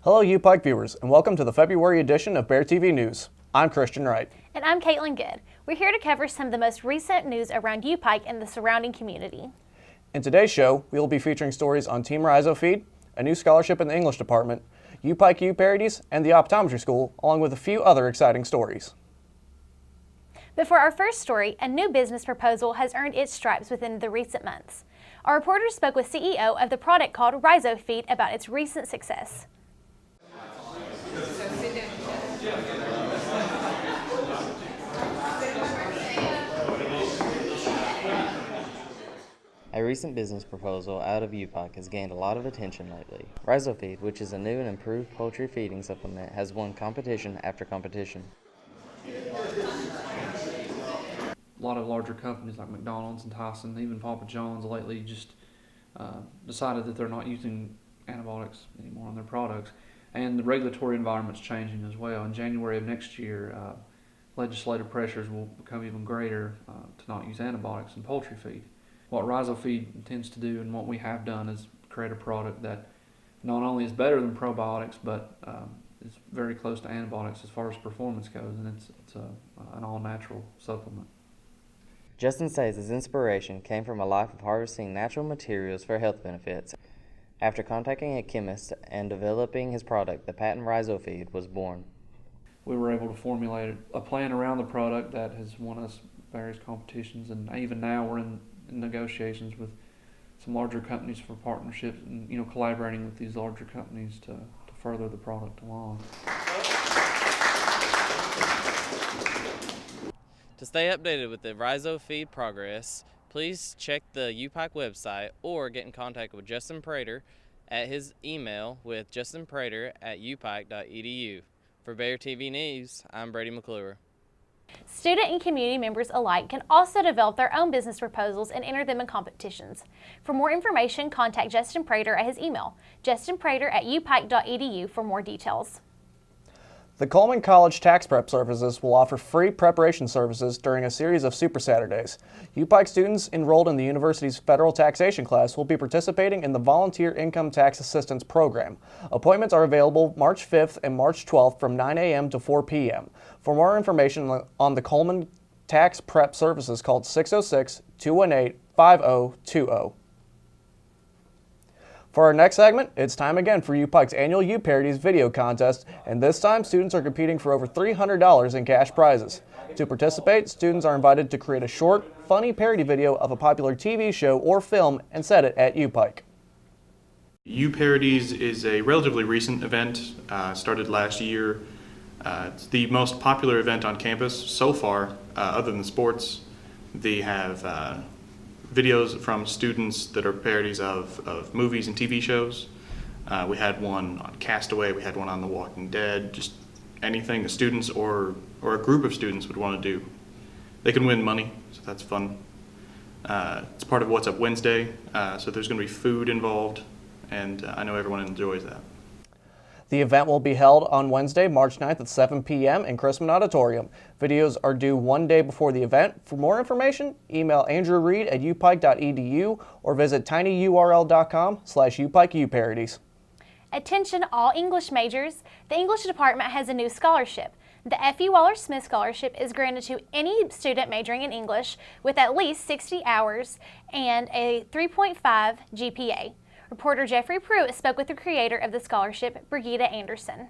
Hello UPIKE viewers, and welcome to the February edition of Bear TV News. I'm Christian Wright. And I'm Caitlin Good. We're here to cover some of the most recent news around UPIKE and the surrounding community. In today's show, we will be featuring stories on Team Rhizofeed, a new scholarship in the English department, UPIKE U parodies, and the optometry school, along with a few other exciting stories. But for our first story, a new business proposal has earned its stripes within the recent months. Our reporter spoke with CEO of the product called Rhizofeed about its recent success. A recent business proposal out of UPIKE has gained a lot of attention lately. Rhizofeed, which is a new and improved poultry feeding supplement, has won competition after competition. A lot of larger companies like McDonald's and Tyson, even Papa John's lately just decided that they're not using antibiotics anymore on their products. And the regulatory environment's changing as well. In January of next year, legislative pressures will become even greater to not use antibiotics in poultry feed. What Rhizofeed intends to do and what we have done is create a product that not only is better than probiotics, but is very close to antibiotics as far as performance goes, and it's an all-natural supplement. Justin says his inspiration came from a life of harvesting natural materials for health benefits. After contacting a chemist and developing his product, the patent Rhizofeed was born. We were able to formulate a plan around the product that has won us various competitions, and even now we're in negotiations with some larger companies for partnerships and collaborating with these larger companies to further the product along. To stay updated with the Rhizofeed progress, please check the UPIKE website or get in contact with Justin Prater at his email with justinprater@upike.edu. For Bear TV News, I'm Brady McClure. Student and community members alike can also develop their own business proposals and enter them in competitions. For more information, contact Justin Prater at his email, justinprater@upike.edu for more details. The Coleman College Tax Prep Services will offer free preparation services during a series of Super Saturdays. UPIKE students enrolled in the university's federal taxation class will be participating in the Volunteer Income Tax Assistance Program. Appointments are available March 5th and March 12th from 9 a.m. to 4 p.m. For more information on the Coleman Tax Prep Services, call 606-218-5020. For our next segment, it's time again for UPIKE's annual U Parodies video contest, and this time students are competing for over $300 in cash prizes. To participate, students are invited to create a short, funny parody video of a popular TV show or film and set it at UPIKE. U Parodies is a relatively recent event, started last year. It's the most popular event on campus so far, other than sports. They have videos from students that are parodies of movies and TV shows. We had one on Castaway, we had one on The Walking Dead, just anything the students or a group of students would want to do. They can win money, so that's fun. It's part of What's Up Wednesday, so there's going to be food involved, and I know everyone enjoys that. The event will be held on Wednesday, March 9th at 7 p.m. in Chrisman Auditorium. Videos are due one day before the event. For more information, email Andrew Reed at upike.edu or visit tinyurl.com/UPIKEUparodies. Attention all English majors, the English department has a new scholarship. The F.E. Waller-Smith Scholarship is granted to any student majoring in English with at least 60 hours and a 3.5 GPA. Reporter Jeffrey Pruitt spoke with the creator of the scholarship, Brigida Anderson.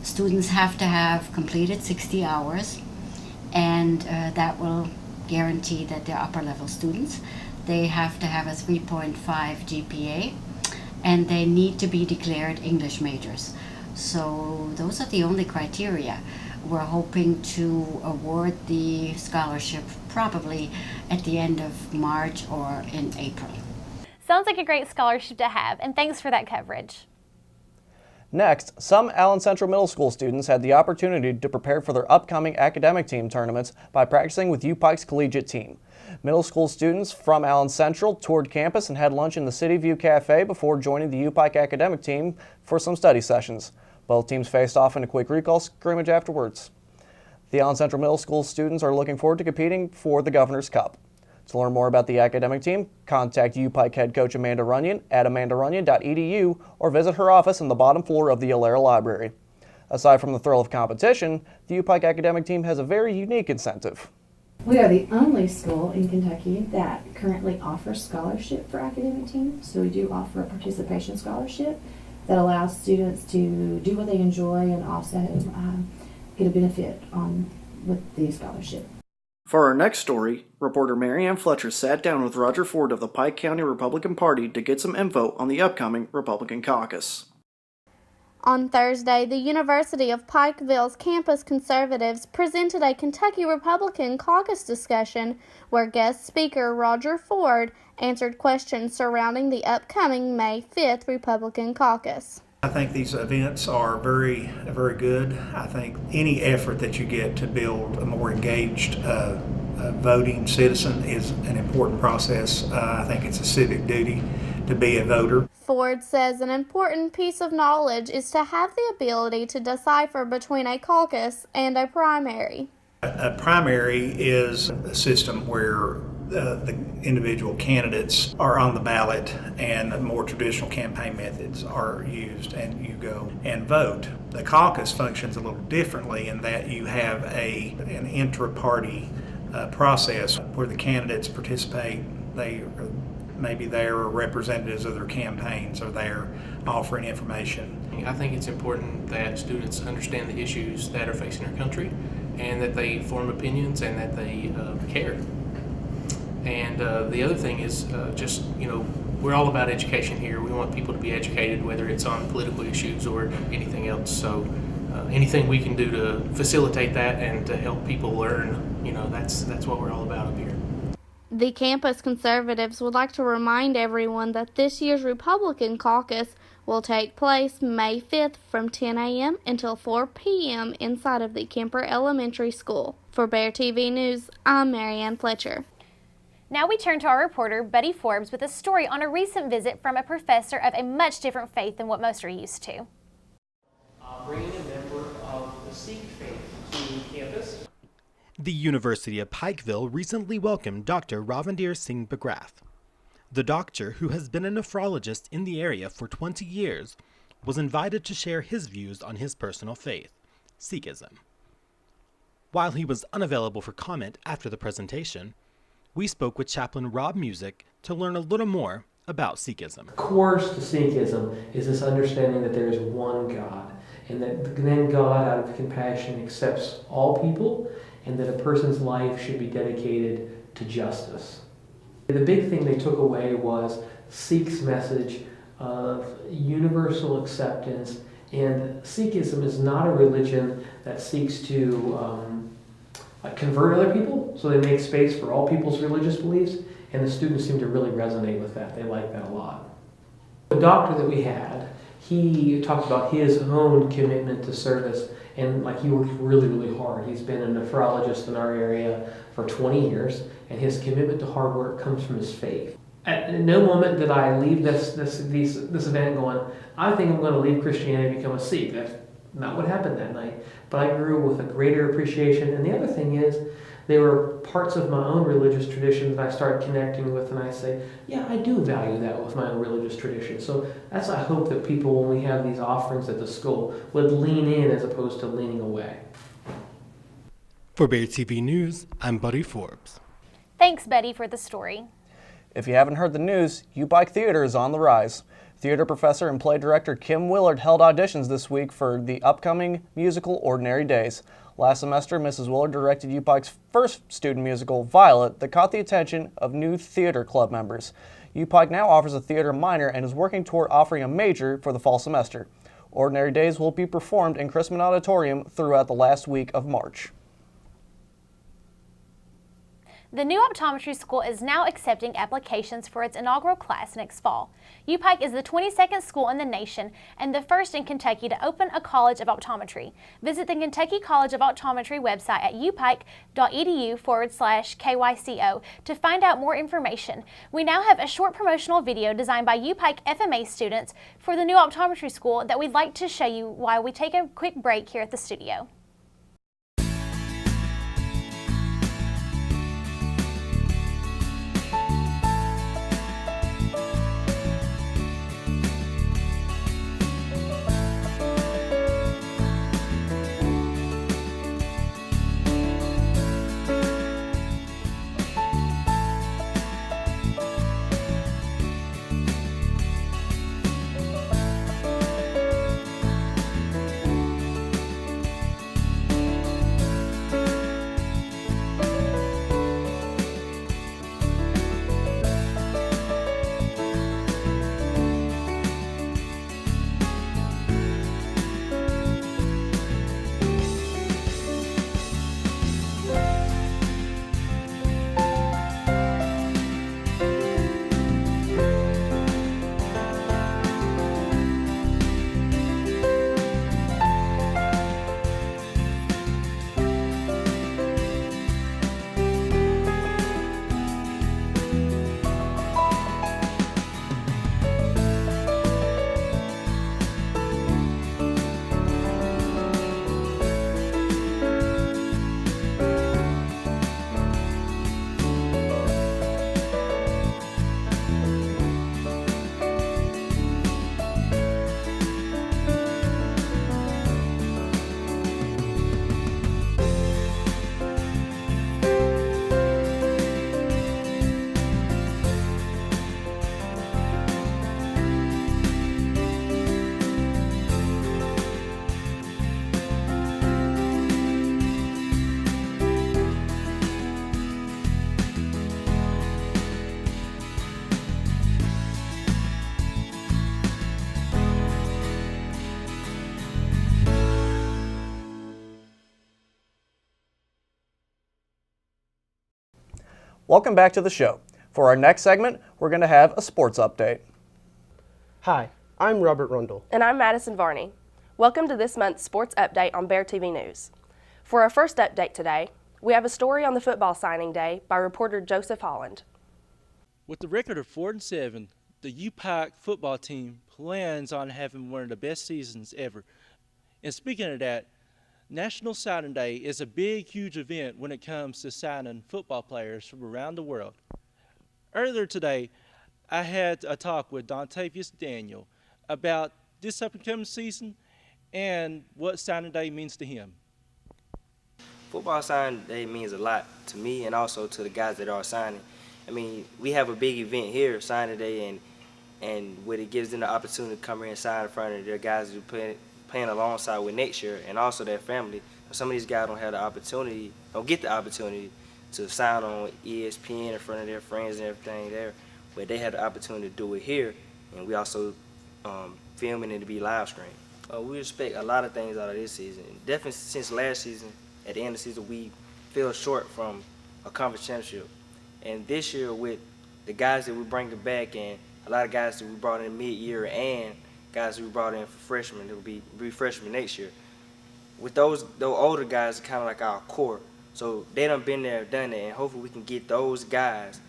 Students have to have completed 60 hours, and that will guarantee that they're upper level students. They have to have a 3.5 GPA, and they need to be declared English majors. So those are the only criteria. We're hoping to award the scholarship probably at the end of March or in April. Sounds like a great scholarship to have, and thanks for that coverage. Next, some Allen Central Middle School students had the opportunity to prepare for their upcoming academic team tournaments by practicing with UPIKE's collegiate team. Middle school students from Allen Central toured campus and had lunch in the City View Cafe before joining the UPIKE academic team for some study sessions. Both teams faced off in a quick recall scrimmage afterwards. The Allen Central Middle School students are looking forward to competing for the Governor's Cup. To learn more about the academic team, contact UPIKE head coach Amanda Runyon at amandarunyon.edu or visit her office on the bottom floor of the Alara Library. Aside from the thrill of competition, the UPIKE academic team has a very unique incentive. We are the only school in Kentucky that currently offers scholarship for academic teams. So we do offer a participation scholarship that allows students to do what they enjoy and also get a benefit with the scholarship. For our next story, reporter Marianne Fletcher sat down with Roger Ford of the Pike County Republican Party to get some info on the upcoming Republican caucus. On Thursday, the University of Pikeville's campus conservatives presented a Kentucky Republican caucus discussion where guest speaker Roger Ford answered questions surrounding the upcoming May 5th Republican caucus. I think these events are very, very good. I think any effort that you get to build a more engaged voting citizen is an important process. I think it's a civic duty to be a voter. Ford says an important piece of knowledge is to have the ability to decipher between a caucus and a primary. A primary is a system where the individual candidates are on the ballot and more traditional campaign methods are used and you go and vote. The caucus functions a little differently in that you have an intra-party process where the candidates participate. They maybe there are representatives of their campaigns are there offering information. I think it's important that students understand the issues that are facing our country and that they form opinions and that they care. And the other thing is we're all about education here. We want people to be educated, whether it's on political issues or anything else. So anything we can do to facilitate that and to help people learn, that's what we're all about up here. The campus conservatives would like to remind everyone that this year's Republican caucus will take place May 5th from 10 a.m. until 4 p.m. inside of the Kemper Elementary School. For Bear TV News, I'm Marianne Fletcher. Now we turn to our reporter, Betty Forbes, with a story on a recent visit from a professor of a much different faith than what most are used to. Bringing a member of the Sikh faith to campus. The University of Pikeville recently welcomed Dr. Ravindir Singh Bagrath. The doctor, who has been a nephrologist in the area for 20 years, was invited to share his views on his personal faith, Sikhism. While he was unavailable for comment after the presentation, we spoke with Chaplain Rob Music to learn a little more about Sikhism. Core to Sikhism is this understanding that there is one God, and that then God, out of compassion, accepts all people, and that a person's life should be dedicated to justice. The big thing they took away was Sikh's message of universal acceptance, and Sikhism is not a religion that seeks to convert other people, so they make space for all people's religious beliefs, and the students seem to really resonate with that. They like that a lot. The doctor that we had, he talked about his own commitment to service, and he worked really, really hard. He's been a nephrologist in our area for 20 years, and his commitment to hard work comes from his faith. At no moment did I leave this event going, I think I'm going to leave Christianity and become a Sikh. That's not what happened that night. But I grew with a greater appreciation. And the other thing is, there were parts of my own religious tradition that I started connecting with, and I say, yeah, I do value that with my own religious tradition. So that's, I hope that people, when we have these offerings at the school, would lean in as opposed to leaning away. For Bear TV News, I'm Buddy Forbes. Thanks, Betty, for the story. If you haven't heard the news, UPIKE Theater is on the rise. Theater professor and play director Kim Willard held auditions this week for the upcoming musical Ordinary Days. Last semester, Mrs. Willard directed UPIKE's first student musical, Violet, that caught the attention of new theater club members. UPIKE now offers a theater minor and is working toward offering a major for the fall semester. Ordinary Days will be performed in Chrisman Auditorium throughout the last week of March. The new optometry school is now accepting applications for its inaugural class next fall. UPIKE is the 22nd school in the nation and the first in Kentucky to open a college of optometry. Visit the Kentucky College of Optometry website at upike.edu/KYCO to find out more information. We now have a short promotional video designed by UPIKE FMA students for the new optometry school that we'd like to show you while we take a quick break here at the studio. Welcome back to the show. For our next segment, we're going to have a sports update. Hi, I'm Robert Rundle. And I'm Madison Varney. Welcome to this month's sports update on Bear TV News. For our first update today, we have a story on the football signing day by reporter Joseph Holland. With the record of 4-7, the UPIKE football team plans on having one of the best seasons ever. And speaking of that, National Signing Day is a big, huge event when it comes to signing football players from around the world. Earlier today, I had a talk with Dontavius Daniel about this upcoming season and what signing day means to him. Football signing day means a lot to me and also to the guys that are signing. I mean, we have a big event here, signing day, and what it gives them the opportunity to come here and sign in front of their guys who playing alongside with next year and also their family. Some of these guys don't get the opportunity to sign on ESPN in front of their friends and everything there, but they had the opportunity to do it here, and we also filming it to be live streamed. We expect a lot of things out of this season. Definitely since last season, at the end of the season, we fell short from a conference championship. And this year, with the guys that we're bringing back and a lot of guys that we brought in mid-year and guys that we brought in for freshmen that will be freshmen next year, with those older guys are kind of like our core. So they done been there, done that, and hopefully we can get those guys,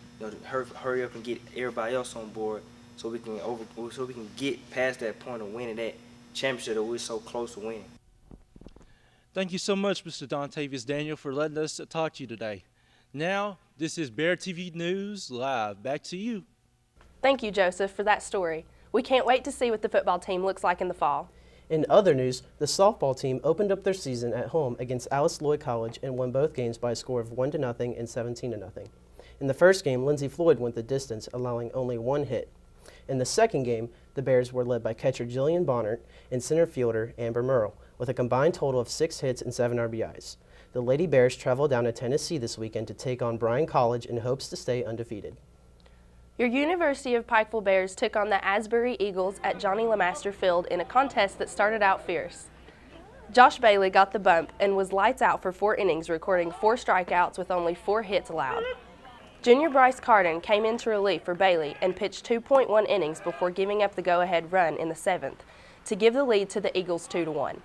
hurry up and get everybody else on board so we can get past that point of winning that championship that we're so close to winning. Thank you so much, Mr. Dontavius Daniel, for letting us talk to you today. Now, this is Bear TV News Live. Back to you. Thank you, Joseph, for that story. We can't wait to see what the football team looks like in the fall. In other news, the softball team opened up their season at home against Alice Lloyd College and won both games by a score of 1-0 and 17-0. In the first game, Lindsey Floyd went the distance, allowing only one hit. In the second game, the Bears were led by catcher Jillian Bonnert and center fielder Amber Merle, with a combined total of 6 hits and 7 RBIs. The Lady Bears travel down to Tennessee this weekend to take on Bryan College in hopes to stay undefeated. Your University of Pikeville Bears took on the Asbury Eagles at Johnny Lemaster Field in a contest that started out fierce. Josh Bailey got the bump and was lights out for 4 innings, recording 4 strikeouts with only 4 hits allowed. Junior Bryce Carden came into relief for Bailey and pitched 2.1 innings before giving up the go-ahead run in the 7th to give the lead to the Eagles 2-1.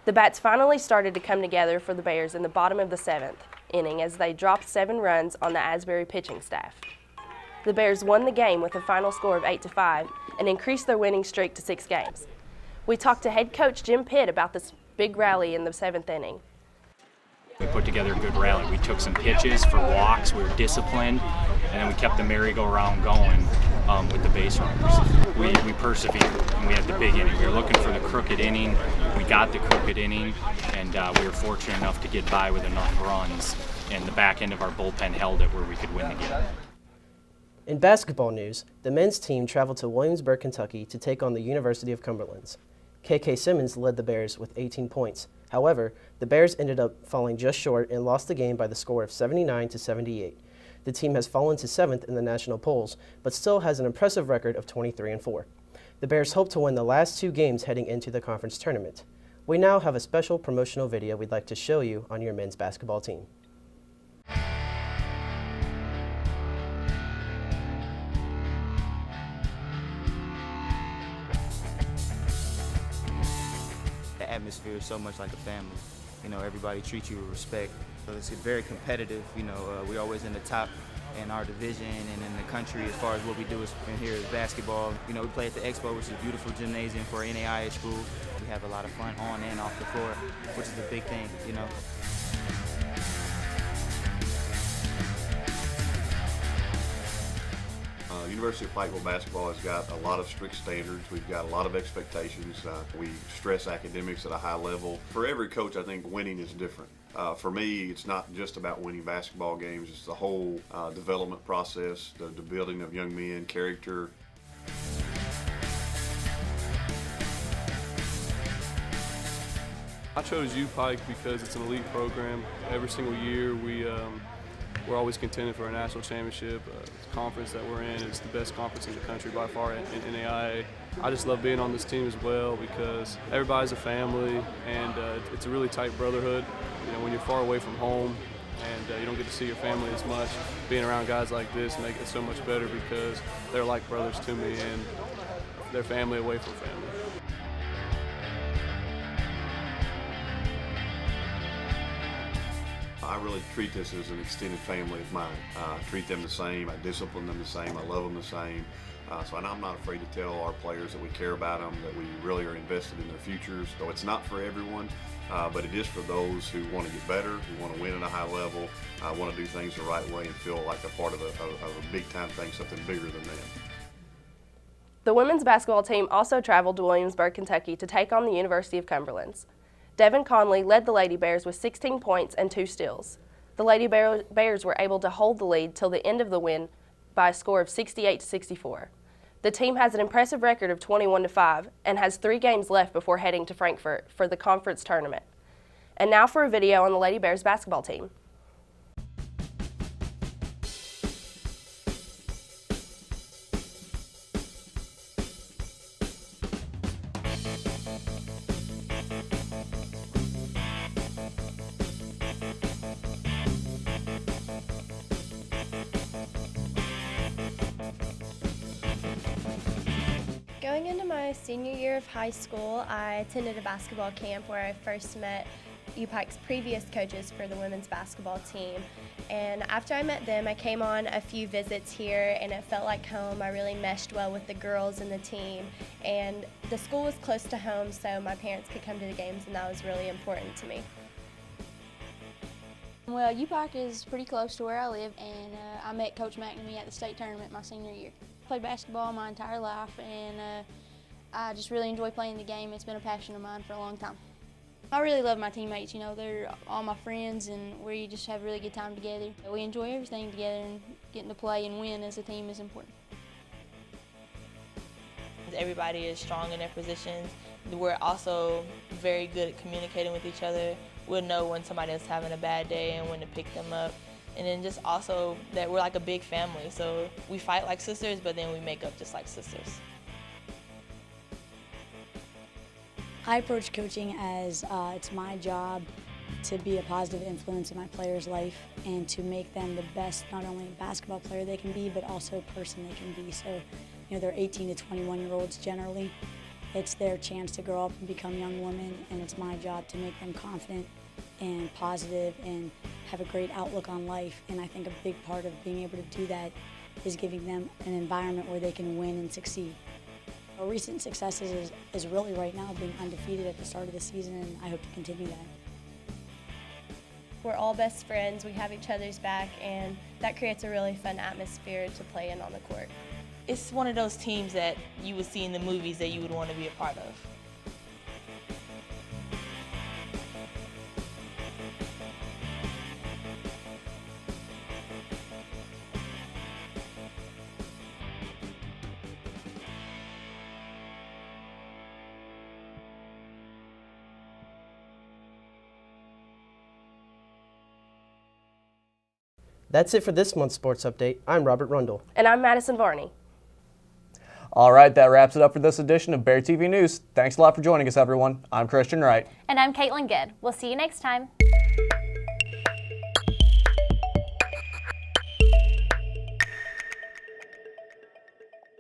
The bats finally started to come together for the Bears in the bottom of the 7th inning as they dropped 7 runs on the Asbury pitching staff. The Bears won the game with a final score of 8-5 and increased their winning streak to 6 games. We talked to head coach Jim Pitt about this big rally in the 7th inning. We put together a good rally. We took some pitches for walks, we were disciplined, and then we kept the merry-go-round going with the base runners. We persevered, and we had the big inning. We were looking for the crooked inning. We got the crooked inning, and we were fortunate enough to get by with enough runs, and the back end of our bullpen held it where we could win the game. In basketball news, the men's team traveled to Williamsburg, Kentucky to take on the University of Cumberland. KK Simmons led the Bears with 18 points. However, the Bears ended up falling just short and lost the game by the score of 79-78. The team has fallen to 7th in the national polls, but still has an impressive record of 23-4. The Bears hope to win the last 2 games heading into the conference tournament. We now have a special promotional video we'd like to show you on your men's basketball team. The atmosphere is so much like a family. You know, everybody treats you with respect. So it's very competitive. You know, we're always in the top in our division and in the country as far as what we do in here is basketball. You know, we play at the Expo, which is a beautiful gymnasium for an NAIA school. We have a lot of fun on and off the floor, which is a big thing, you know. University of Pikeville basketball has got a lot of strict standards. We've got a lot of expectations. We stress academics at a high level. For every coach, I think winning is different. For me, it's not just about winning basketball games. It's the whole development process, the building of young men, character. I chose UPIKE because it's an elite program. Every single year we're always contending for a national championship. The conference that we're in is the best conference in the country by far in NAIA. I just love being on this team as well because everybody's a family and it's a really tight brotherhood. You know, when you're far away from home, and you don't get to see your family as much. Being around guys like this make it so much better because they're like brothers to me, and they're family away from family. I really treat this as an extended family of mine. I treat them the same, I discipline them the same, I love them the same. And I'm not afraid to tell our players that we care about them, that we really are invested in their futures. So it's not for everyone, but it is for those who want to get better, who want to win at a high level, want to do things the right way and feel like they're part of a big-time thing, something bigger than them. The women's basketball team also traveled to Williamsburg, Kentucky to take on the University of Cumberland's. Devin Conley led the Lady Bears with 16 points and 2 steals. The Lady Bears were able to hold the lead till the end of the win by a score of 68-64. The team has an impressive record of 21-5 and has 3 games left before heading to Frankfurt for the conference tournament. And now for a video on the Lady Bears basketball team. Going into my senior year of high school, I attended a basketball camp where I first met UPIKE's previous coaches for the women's basketball team. And after I met them, I came on a few visits here and it felt like home. I really meshed well with the girls and the team. And the school was close to home, so my parents could come to the games, and that was really important to me. Well, UPIKE is pretty close to where I live, and I met Coach McNamee at the state tournament my senior year. Played basketball my entire life, and I just really enjoy playing the game. It's been a passion of mine for a long time. I really love my teammates. You know, they're all my friends, and we just have a really good time together. We enjoy everything together, and getting to play and win as a team is important. Everybody is strong in their positions. We're also very good at communicating with each other. We'll know when somebody is having a bad day and when to pick them up. And then just also that we're like a big family. So we fight like sisters, but then we make up just like sisters. I approach coaching as it's my job to be a positive influence in my players' life and to make them the best, not only basketball player they can be, but also person they can be. So, you know, they're 18 to 21-year-olds generally. It's their chance to grow up and become young women, and it's my job to make them confident and positive and have a great outlook on life. And I think a big part of being able to do that is giving them an environment where they can win and succeed. Our recent successes is really right now being undefeated at the start of the season, and I hope to continue that. We're all best friends, we have each other's back, and that creates a really fun atmosphere to play in on the court. It's one of those teams that you would see in the movies that you would want to be a part of. That's it for this month's Sports Update. I'm Robert Rundle. And I'm Madison Varney. All right, that wraps it up for this edition of Bear TV News. Thanks a lot for joining us, everyone. I'm Christian Wright. And I'm Caitlin Good. We'll see you next time.